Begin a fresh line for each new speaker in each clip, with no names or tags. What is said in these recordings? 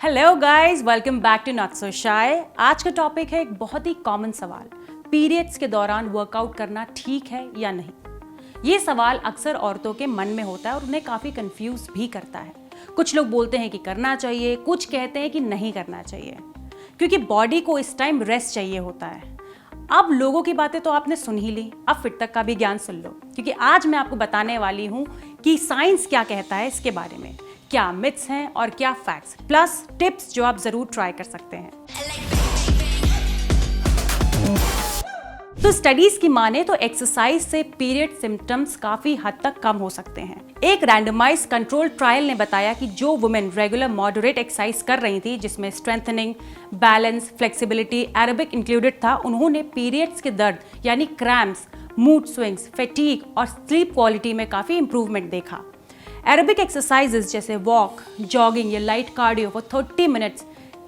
Hello guys, welcome back to not so shy. आज का topic है एक बहुत ही कॉमन सवाल, पीरियड्स के दौरान वर्कआउट करना ठीक है या नहीं। ये सवाल अक्सर औरतों के मन में होता है और उन्हें काफ़ी कंफ्यूज भी करता है। कुछ लोग बोलते हैं कि करना चाहिए, कुछ कहते हैं कि नहीं करना चाहिए, क्योंकि बॉडी को इस टाइम रेस्ट चाहिए होता है। अब लोगों की बातें तो आपने सुन ही ली, अब फिर तक का भी ज्ञान सुन लो, क्योंकि आज मैं आपको बताने वाली हूँ कि साइंस क्या कहता है इसके बारे में, क्या मिथ्स हैं और क्या फैक्ट्स, प्लस टिप्स जो आप जरूर ट्राई कर सकते हैं। तो स्टडीज की माने तो एक्सरसाइज से पीरियड सिम्टम्स काफी हद तक कम हो सकते हैं। एक रैंडमाइज्ड कंट्रोल ट्रायल ने बताया कि जो वुमेन रेगुलर मॉडरेट एक्सरसाइज कर रही थी, जिसमें strengthening, balance, flexibility, aerobic included था, उन्होंने पीरियड्स के दर्द यानी क्रैम्प्स, मूड स्विंग्स, फैटीग और स्लीप क्वालिटी में काफी इंप्रूवमेंट देखा। एरोबिक एक्सरसाइजेज जैसे वॉक, जॉगिंग या light cardio for 30 minutes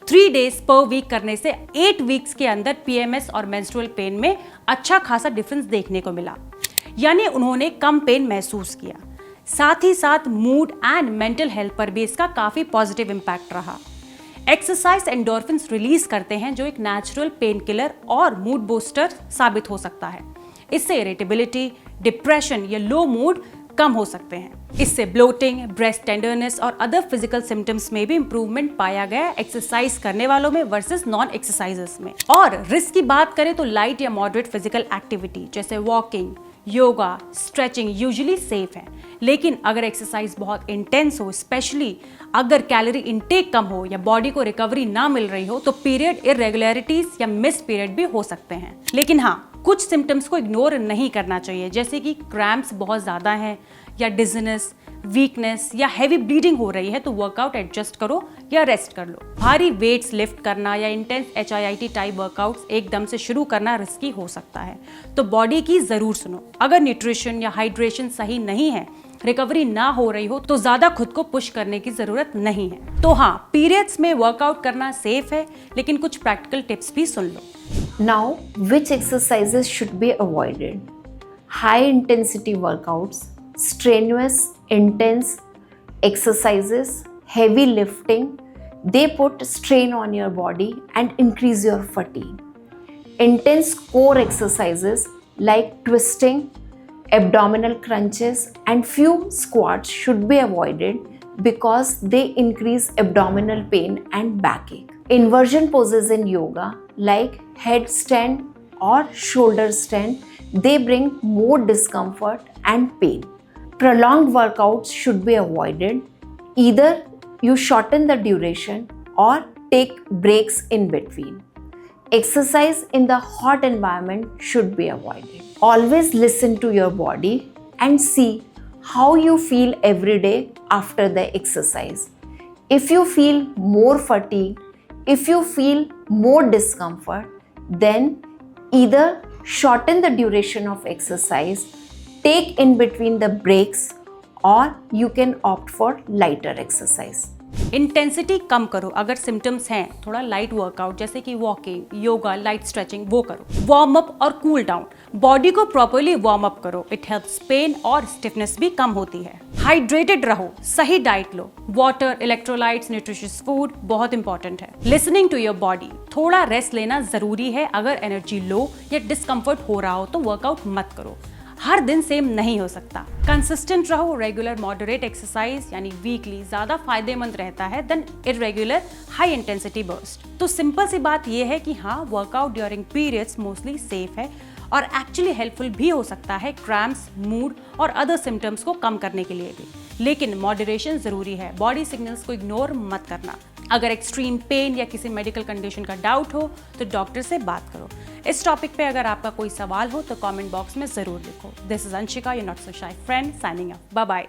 3 days per week करने से 8 वीक्स के अंदर पीएमएस और मेंस्ट्रुअल पेन में अच्छा खासा डिफरेंस देखने को मिला, यानी उन्होंने कम पेन महसूस किया। साथ ही साथ मूड एंड मेंटल हेल्थ पर भी इसका काफी पॉजिटिव इंपैक्ट रहा। एक्सरसाइज एंडोर्फिन्स रिलीज करते हैं जो एक नेचुरल पेन किलर और मूड बूस्टर साबित हो सकता है। इससे इरिटेबिलिटी, डिप्रेशन या लो मूड कम हो सकते हैं। इससे ब्लोटिंग, ब्रेस्ट टेंडरनेस और अदर फिजिकल सिम्टम्स में भी इंप्रूवमेंट पाया गया एक्सरसाइज करने वालों में वर्सेस नॉन एक्सरसाइजर्स में। और रिस्क की बात करें तो लाइट या मॉडरेट फिजिकल एक्टिविटी जैसे walking, yoga, stretching usually safe है, लेकिन अगर एक्सरसाइज बहुत इंटेंस हो, स्पेशली अगर कैलोरी इंटेक कम हो या बॉडी को रिकवरी ना मिल रही हो, तो पीरियड इरेगुलरिटीज या मिस्ड पीरियड भी हो सकते हैं। लेकिन हाँ, कुछ सिम्टम्स को इग्नोर नहीं करना चाहिए, जैसे कि क्रैम्प्स बहुत ज़्यादा हैं या डिजीनेस, वीकनेस या हैवी ब्लीडिंग हो रही है तो वर्कआउट एडजस्ट करो या रेस्ट कर लो। भारी वेट्स लिफ्ट करना या इंटेंस HIIT टाइप वर्कआउट्स एकदम से शुरू करना रिस्की हो सकता है, तो बॉडी की ज़रूर सुनो। अगर न्यूट्रिशन या हाइड्रेशन सही नहीं है, रिकवरी ना हो रही हो, तो ज़्यादा खुद को पुश करने की ज़रूरत नहीं है। तो हाँ, पीरियड्स में वर्कआउट करना सेफ है, लेकिन कुछ प्रैक्टिकल टिप्स भी सुन लो।
Now, which exercises should be avoided? High intensity workouts, strenuous, intense exercises, heavy lifting, they put strain on your body and increase your fatigue. Intense core exercises like twisting, abdominal crunches, and few squats should be avoided because they increase abdominal pain and backache. Inversion poses in yoga like headstand or shoulder stand, they bring more discomfort and pain. Prolonged workouts should be avoided. Either you shorten the duration or take breaks in between. Exercise in the hot environment should be avoided. Always listen to your body and see how you feel every day after the exercise. If you feel more fatigue, if you feel more discomfort, then either shorten the duration of exercise, take in between the breaks, or you can opt for lighter exercise.
Intensity कम करो, अगर symptoms हैं थोड़ा light workout जैसे कि walking, yoga, light stretching वो करो। Warm up और कूल डाउन, बॉडी को प्रॉपर्ली वार्म अप करो, इट हेल्प्स पेन और स्टिफनेस भी कम होती है। हाइड्रेटेड रहो, सही डाइट लो, वाटर, इलेक्ट्रोलाइट्स, न्यूट्रिशियस फूड बहुत इंपॉर्टेंट है। लिसनिंग टू योर बॉडी, थोड़ा रेस्ट लेना जरूरी है। अगर एनर्जी लो या डिस्कम्फर्ट हो रहा हो तो वर्कआउट मत करो, हर दिन सेम नहीं हो सकता। कंसिस्टेंट रहो, रेगुलर मॉडरेट एक्सरसाइज यानी वीकली ज्यादा फायदेमंद रहता है than irregular high intensity burst. तो सिंपल सी बात यह है कि हाँ, workout during periods mostly safe है और एक्चुअली हेल्पफुल भी हो सकता है क्रैम्प्स, मूड और अदर सिम्टम्स को कम करने के लिए भी, लेकिन मॉडरेशन जरूरी है। बॉडी सिग्नल्स को इग्नोर मत करना। अगर एक्सट्रीम पेन या किसी मेडिकल कंडीशन का डाउट हो तो डॉक्टर से बात करो। इस टॉपिक पे अगर आपका कोई सवाल हो तो कमेंट बॉक्स में जरूर लिखो। This is Anshika, your not so shy friend, signing off. Bye bye.